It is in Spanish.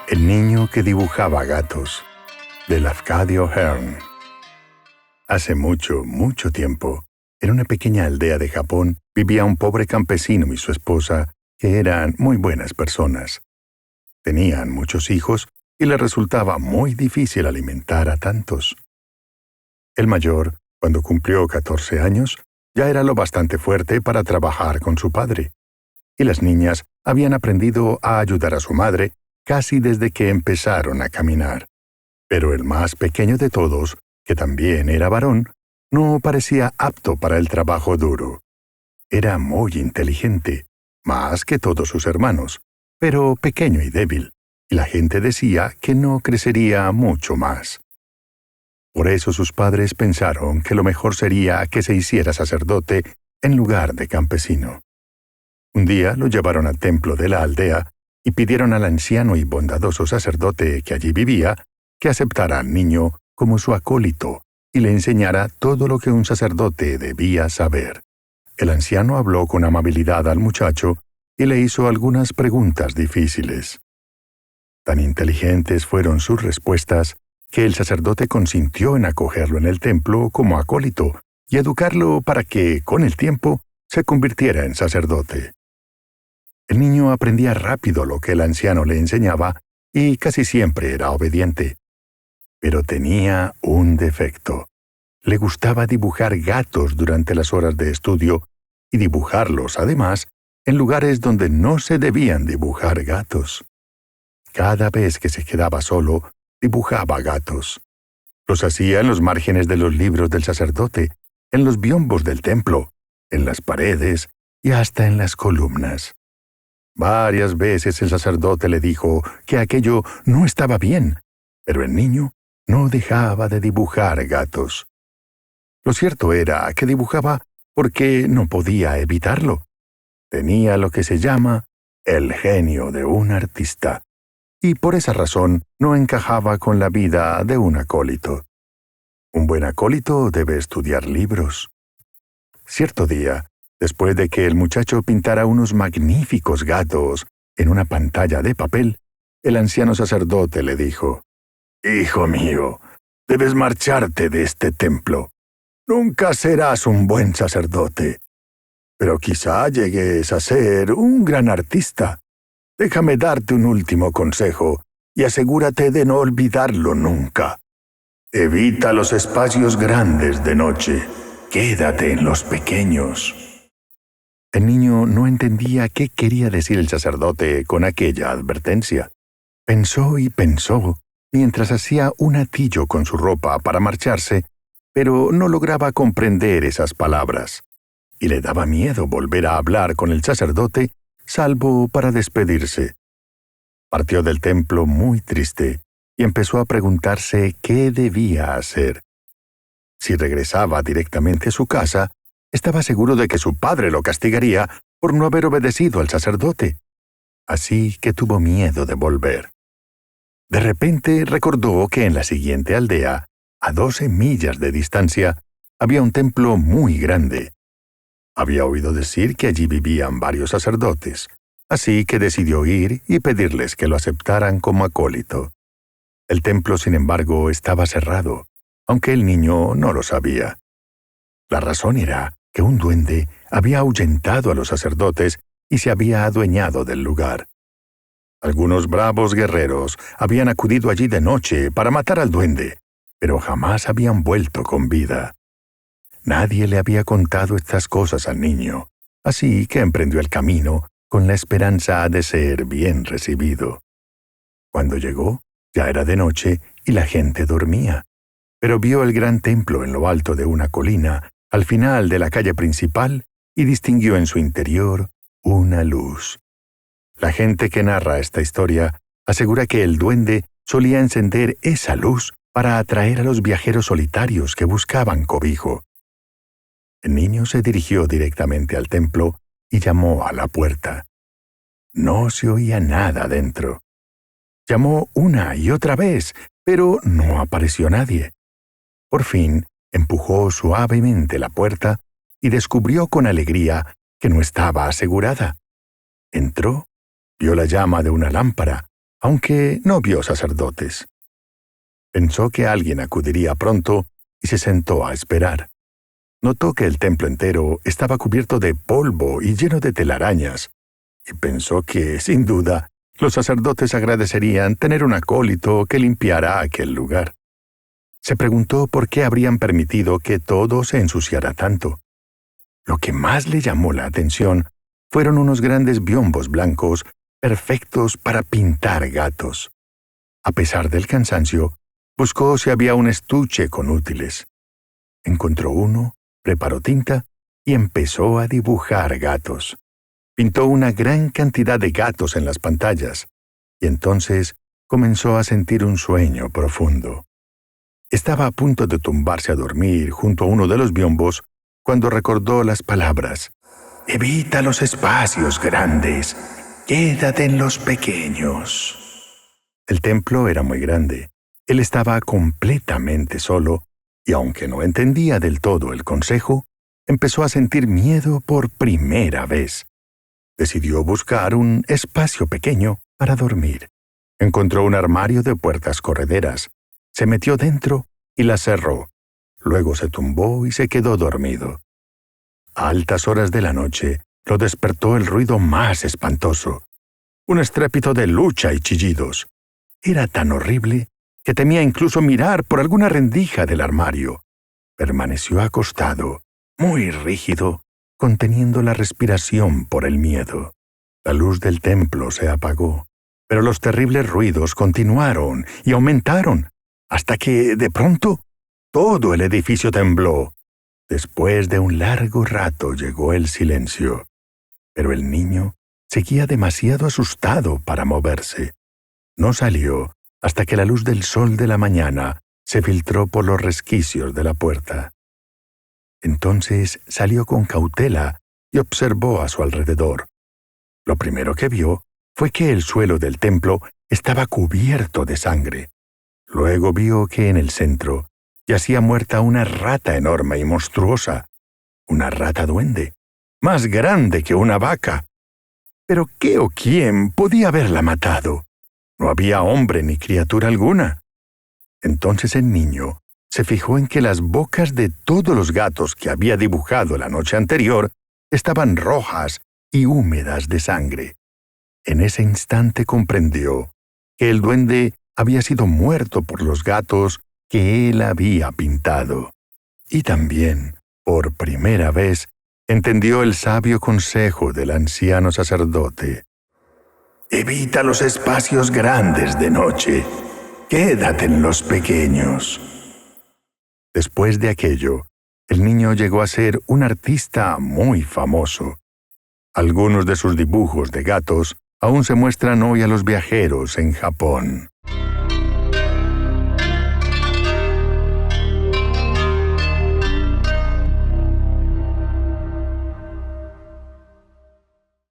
El niño que dibujaba gatos, de Lafcadio Hearn. Hace mucho, mucho tiempo, en una pequeña aldea de Japón, vivía un pobre campesino y su esposa, que eran muy buenas personas. Tenían muchos hijos y les resultaba muy difícil alimentar a tantos. El mayor, cuando cumplió 14 años, ya era lo bastante fuerte para trabajar con su padre. Y las niñas habían aprendido a ayudar a su madre casi desde que empezaron a caminar. Pero el más pequeño de todos, que también era varón, no parecía apto para el trabajo duro. Era muy inteligente, más que todos sus hermanos, pero pequeño y débil, y la gente decía que no crecería mucho más. Por eso sus padres pensaron que lo mejor sería que se hiciera sacerdote en lugar de campesino. Un día lo llevaron al templo de la aldea y pidieron al anciano y bondadoso sacerdote que allí vivía que aceptara al niño como su acólito y le enseñara todo lo que un sacerdote debía saber. El anciano habló con amabilidad al muchacho y le hizo algunas preguntas difíciles. Tan inteligentes fueron sus respuestas que el sacerdote consintió en acogerlo en el templo como acólito y educarlo para que, con el tiempo, se convirtiera en sacerdote. El niño aprendía rápido lo que el anciano le enseñaba y casi siempre era obediente. Pero tenía un defecto. Le gustaba dibujar gatos durante las horas de estudio y dibujarlos, además, en lugares donde no se debían dibujar gatos. Cada vez que se quedaba solo, dibujaba gatos. Los hacía en los márgenes de los libros del sacerdote, en los biombos del templo, en las paredes y hasta en las columnas. Varias veces el sacerdote le dijo que aquello no estaba bien, pero el niño no dejaba de dibujar gatos. Lo cierto era que dibujaba porque no podía evitarlo. Tenía lo que se llama el genio de un artista, y por esa razón no encajaba con la vida de un acólito. Un buen acólito debe estudiar libros. Cierto día, después de que el muchacho pintara unos magníficos gatos en una pantalla de papel, el anciano sacerdote le dijo: «Hijo mío, debes marcharte de este templo. Nunca serás un buen sacerdote, pero quizá llegues a ser un gran artista. Déjame darte un último consejo y asegúrate de no olvidarlo nunca. Evita los espacios grandes de noche. Quédate en los pequeños». El niño no entendía qué quería decir el sacerdote con aquella advertencia. Pensó y pensó, mientras hacía un atillo con su ropa para marcharse, pero no lograba comprender esas palabras, y le daba miedo volver a hablar con el sacerdote, salvo para despedirse. Partió del templo muy triste y empezó a preguntarse qué debía hacer. Si regresaba directamente a su casa, estaba seguro de que su padre lo castigaría por no haber obedecido al sacerdote. Así que tuvo miedo de volver. De repente recordó que en la siguiente aldea, a 12 millas de distancia, había un templo muy grande. Había oído decir que allí vivían varios sacerdotes, así que decidió ir y pedirles que lo aceptaran como acólito. El templo, sin embargo, estaba cerrado, aunque el niño no lo sabía. La razón era que un duende había ahuyentado a los sacerdotes y se había adueñado del lugar. Algunos bravos guerreros habían acudido allí de noche para matar al duende, pero jamás habían vuelto con vida. Nadie le había contado estas cosas al niño, así que emprendió el camino con la esperanza de ser bien recibido. Cuando llegó, ya era de noche y la gente dormía, pero vio el gran templo en lo alto de una colina, al final de la calle principal, y distinguió en su interior una luz. La gente que narra esta historia asegura que el duende solía encender esa luz para atraer a los viajeros solitarios que buscaban cobijo. El niño se dirigió directamente al templo y llamó a la puerta. No se oía nada dentro. Llamó una y otra vez, pero no apareció nadie. Por fin, empujó suavemente la puerta y descubrió con alegría que no estaba asegurada. Entró, vio la llama de una lámpara, aunque no vio sacerdotes. Pensó que alguien acudiría pronto y se sentó a esperar. Notó que el templo entero estaba cubierto de polvo y lleno de telarañas, y pensó que, sin duda, los sacerdotes agradecerían tener un acólito que limpiara aquel lugar. Se preguntó por qué habrían permitido que todo se ensuciara tanto. Lo que más le llamó la atención fueron unos grandes biombos blancos perfectos para pintar gatos. A pesar del cansancio, buscó si había un estuche con útiles. Encontró uno, preparó tinta y empezó a dibujar gatos. Pintó una gran cantidad de gatos en las pantallas, y entonces comenzó a sentir un sueño profundo. Estaba a punto de tumbarse a dormir junto a uno de los biombos cuando recordó las palabras: «Evita los espacios grandes, quédate en los pequeños». El templo era muy grande. Él estaba completamente solo, y aunque no entendía del todo el consejo, empezó a sentir miedo por primera vez. Decidió buscar un espacio pequeño para dormir. Encontró un armario de puertas correderas. Se metió dentro y la cerró. Luego se tumbó y se quedó dormido. A altas horas de la noche lo despertó el ruido más espantoso. Un estrépito de lucha y chillidos. Era tan horrible que temía incluso mirar por alguna rendija del armario. Permaneció acostado, muy rígido, conteniendo la respiración por el miedo. La luz del templo se apagó, pero los terribles ruidos continuaron y aumentaron, hasta que, de pronto, todo el edificio tembló. Después de un largo rato llegó el silencio, pero el niño seguía demasiado asustado para moverse. No salió hasta que la luz del sol de la mañana se filtró por los resquicios de la puerta. Entonces salió con cautela y observó a su alrededor. Lo primero que vio fue que el suelo del templo estaba cubierto de sangre. Luego vio que en el centro yacía muerta una rata enorme y monstruosa, una rata duende, más grande que una vaca. ¿Pero qué o quién podía haberla matado? No había hombre ni criatura alguna. Entonces el niño se fijó en que las bocas de todos los gatos que había dibujado la noche anterior estaban rojas y húmedas de sangre. En ese instante comprendió que el duende había sido muerto por los gatos que él había pintado. Y también, por primera vez, entendió el sabio consejo del anciano sacerdote. «Evita los espacios grandes de noche. Quédate en los pequeños». Después de aquello, el niño llegó a ser un artista muy famoso. Algunos de sus dibujos de gatos aún se muestran hoy a los viajeros en Japón.